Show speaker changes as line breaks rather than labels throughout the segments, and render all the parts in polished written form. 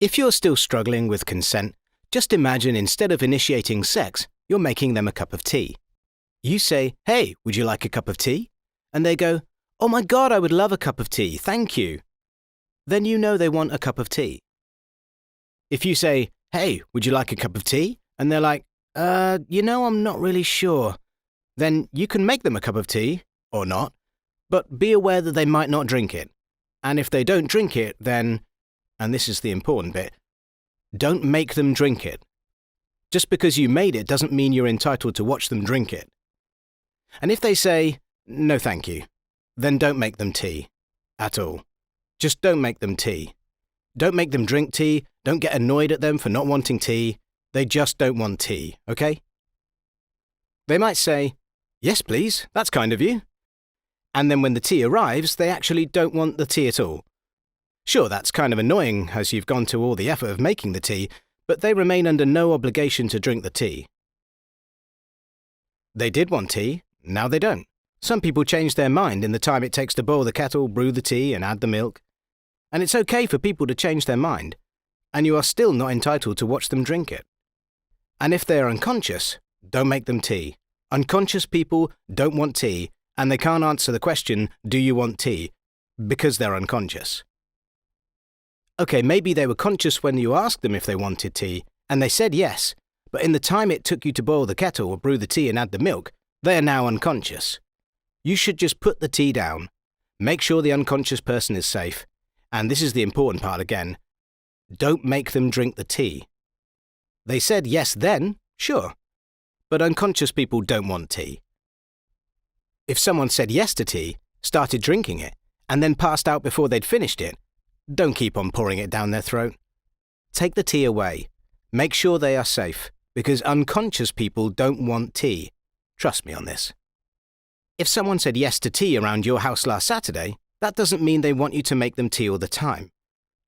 If you're still struggling with consent, just imagine instead of initiating sex, you're making them a cup of tea. You say, "Hey, would you like a cup of tea?" And they go, "Oh my God, I would love a cup of tea, thank you." Then you know they want a cup of tea. If you say, "Hey, would you like a cup of tea?" And they're like, I'm not really sure. Then you can make them a cup of tea, or not, but be aware that they might not drink it. And if they don't drink it, then, and this is the important bit, don't make them drink it. Just because you made it doesn't mean you're entitled to watch them drink it. And if they say, "No thank you," then don't make them tea. At all. Just don't make them tea. Don't make them drink tea, don't get annoyed at them for not wanting tea. They just don't want tea, okay? They might say, "Yes please, that's kind of you." And then when the tea arrives, they actually don't want the tea at all. Sure, that's kind of annoying as you've gone to all the effort of making the tea, but they remain under no obligation to drink the tea. They did want tea, now they don't. Some people change their mind in the time it takes to boil the kettle, brew the tea, and add the milk. And it's okay for people to change their mind, and you are still not entitled to watch them drink it. And if they are unconscious, don't make them tea. Unconscious people don't want tea, and they can't answer the question, "Do you want tea?" because they're unconscious. Okay, maybe they were conscious when you asked them if they wanted tea, and they said yes, but in the time it took you to boil the kettle or brew the tea and add the milk, they are now unconscious. You should just put the tea down, make sure the unconscious person is safe, and this is the important part again, don't make them drink the tea. They said yes then, sure, but unconscious people don't want tea. If someone said yes to tea, started drinking it, and then passed out before they'd finished it, don't keep on pouring it down their throat. Take the tea away. Make sure they are safe, because unconscious people don't want tea. Trust me on this. If someone said yes to tea around your house last Saturday, that doesn't mean they want you to make them tea all the time.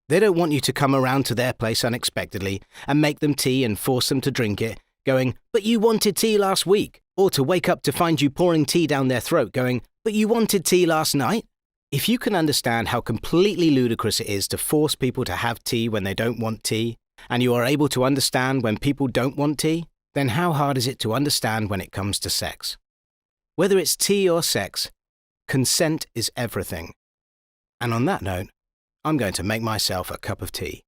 They don't want you to come around to their place unexpectedly and make them tea and force them to drink it, going, "But you wanted tea last week," or to wake up to find you pouring tea down their throat going, "But you wanted tea last night." If you can understand how completely ludicrous it is to force people to have tea when they don't want tea, and you are able to understand when people don't want tea, then how hard is it to understand when it comes to sex? Whether it's tea or sex, consent is everything. And on that note, I'm going to make myself a cup of tea.